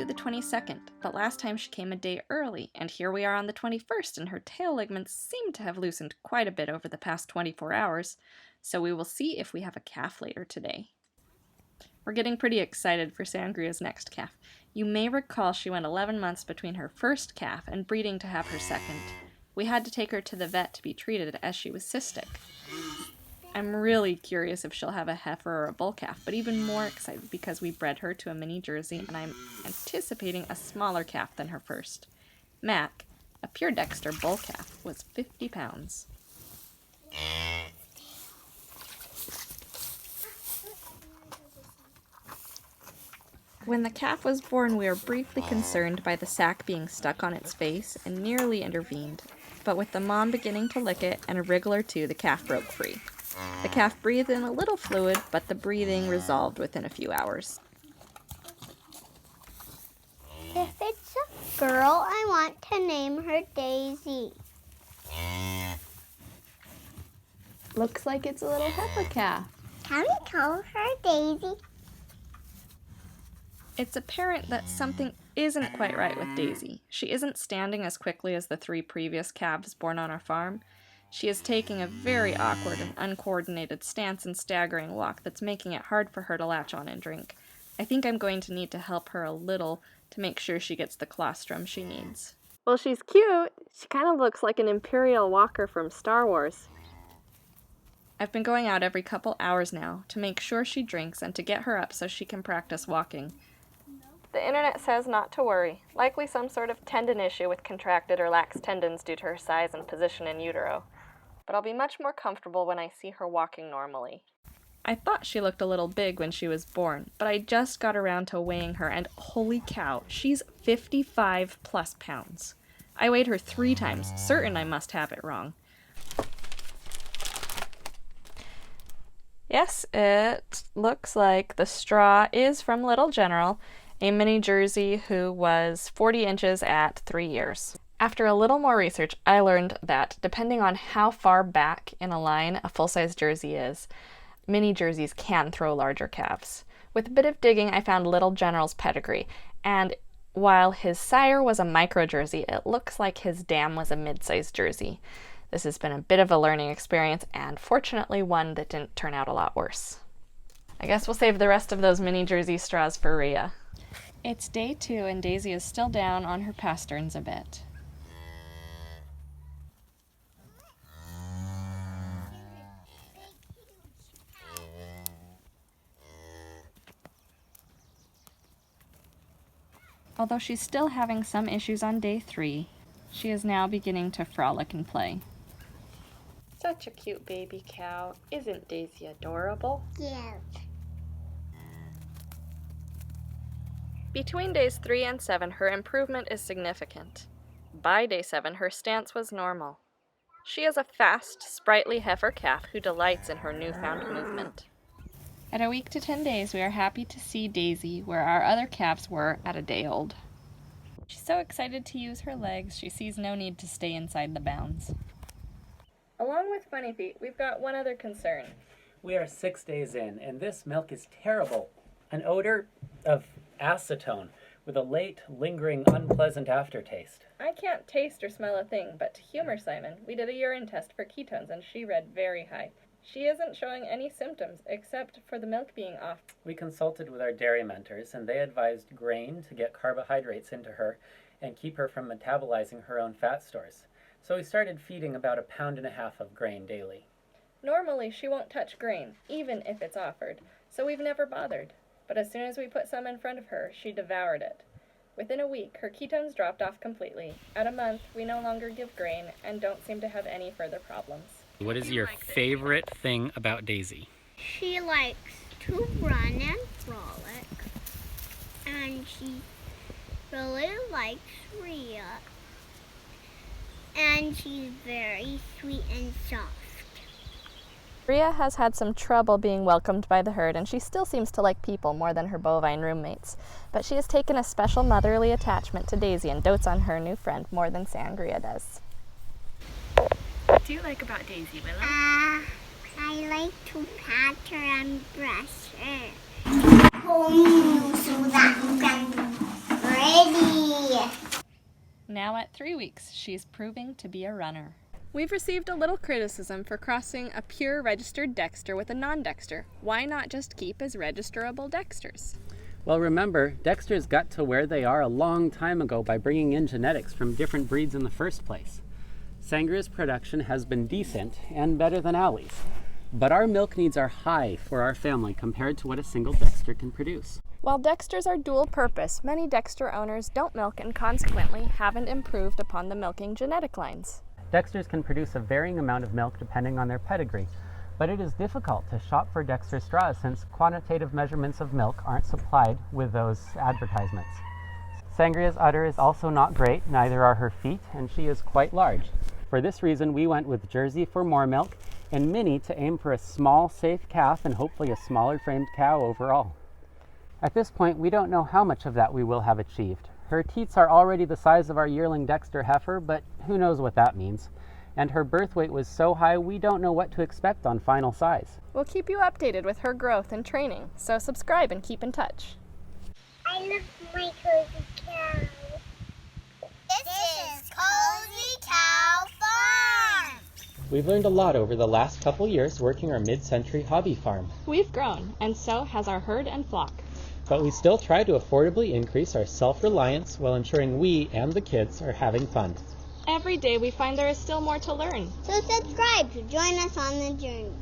due the 22nd, but last time she came a day early, and here we are on the 21st, and her tail ligaments seem to have loosened quite a bit over the past 24 hours, so we will see if we have a calf later today. We're getting pretty excited for Sangria's next calf. You may recall she went 11 months between her first calf and breeding to have her second. We had to take her to the vet to be treated as she was cystic. I'm really curious if she'll have a heifer or a bull calf, but even more excited because we bred her to a mini Jersey and I'm anticipating a smaller calf than her first. Mac, a pure Dexter bull calf, was 50 pounds. When the calf was born, we were briefly concerned by the sac being stuck on its face and nearly intervened, but with the mom beginning to lick it and a wriggle or two, the calf broke free. The calf breathed in a little fluid, but the breathing resolved within a few hours. If it's a girl, I want to name her Daisy. Looks like it's a little heifer calf. Can we call her Daisy? It's apparent that something isn't quite right with Daisy. She isn't standing as quickly as the 3 previous calves born on our farm. She is taking a very awkward and uncoordinated stance and staggering walk that's making it hard for her to latch on and drink. I think I'm going to need to help her a little to make sure she gets the colostrum she needs. Well, she's cute. She kind of looks like an Imperial Walker from Star Wars. I've been going out every couple hours now to make sure she drinks and to get her up so she can practice walking. The internet says not to worry. Likely some sort of tendon issue with contracted or lax tendons due to her size and position in utero. But I'll be much more comfortable when I see her walking normally. I thought she looked a little big when she was born, but I just got around to weighing her, and holy cow, she's 55 plus pounds. I weighed her 3 times, certain I must have it wrong. Yes, it looks like the straw is from Little General, a mini Jersey who was 40 inches at 3 years. After a little more research, I learned that depending on how far back in a line a full-size Jersey is, mini Jerseys can throw larger calves. With a bit of digging, I found Little General's pedigree, and while his sire was a micro Jersey, it looks like his dam was a mid-sized Jersey. This has been a bit of a learning experience, and fortunately one that didn't turn out a lot worse. I guess we'll save the rest of those mini Jersey straws for Rhea. It's day 2 and Daisy is still down on her pasterns a bit. Although she's still having some issues on day 3, she is now beginning to frolic and play. Such a cute baby cow. Isn't Daisy adorable? Yes. Between days 3 and 7, her improvement is significant. By day 7, her stance was normal. She is a fast, sprightly heifer calf who delights in her newfound movement. At a week to 10 days, we are happy to see Daisy where our other calves were at a day old. She's so excited to use her legs, she sees no need to stay inside the bounds. Along with Funny Feet, we've got one other concern. We are 6 days in, and this milk is terrible. An odor of acetone with a late, lingering, unpleasant aftertaste. I can't taste or smell a thing, but to humor Simon, we did a urine test for ketones and she read very high. She isn't showing any symptoms except for the milk being off. We consulted with our dairy mentors, and they advised grain to get carbohydrates into her and keep her from metabolizing her own fat stores. So we started feeding about 1.5 pounds of grain daily. Normally, she won't touch grain, even if it's offered, so we've never bothered. But as soon as we put some in front of her, she devoured it. Within a week, her ketones dropped off completely. At a month, we no longer give grain and don't seem to have any further problems. What is your favorite thing about Daisy? She likes to run and frolic. And she really likes Rhea. And she's very sweet and soft. Rhea has had some trouble being welcomed by the herd, and she still seems to like people more than her bovine roommates. But she has taken a special motherly attachment to Daisy and dotes on her new friend more than Sangria does. What do you like about Daisy, Willow? I like to pat her and brush her. Hôn so that you can Ready. Now at 3 weeks, she's proving to be a runner. We've received a little criticism for crossing a pure registered Dexter with a non-Dexter. Why not just keep as registerable Dexters? Well, remember, Dexters got to where they are a long time ago by bringing in genetics from different breeds in the first place. Sangria's production has been decent and better than Allie's, but our milk needs are high for our family compared to what a single Dexter can produce. While Dexters are dual purpose, many Dexter owners don't milk and consequently haven't improved upon the milking genetic lines. Dexters can produce a varying amount of milk depending on their pedigree, but it is difficult to shop for Dexter straws since quantitative measurements of milk aren't supplied with those advertisements. Sangria's udder is also not great, neither are her feet, and she is quite large. For this reason, we went with Jersey for more milk and Mini to aim for a small, safe calf and hopefully a smaller framed cow overall. At this point, we don't know how much of that we will have achieved. Her teats are already the size of our yearling Dexter heifer, but who knows what that means. And her birth weight was so high we don't know what to expect on final size. We'll keep you updated with her growth and training, so subscribe and keep in touch. I love my cozy cow. This is Cozy Cow Farm. We've learned a lot over the last couple years working our mid-century hobby farm, We've grown, and so has our herd and flock. but we still try to affordably increase our self-reliance while ensuring we and the kids are having fun. Every day we find there is still more to learn. So subscribe to join us on the journey.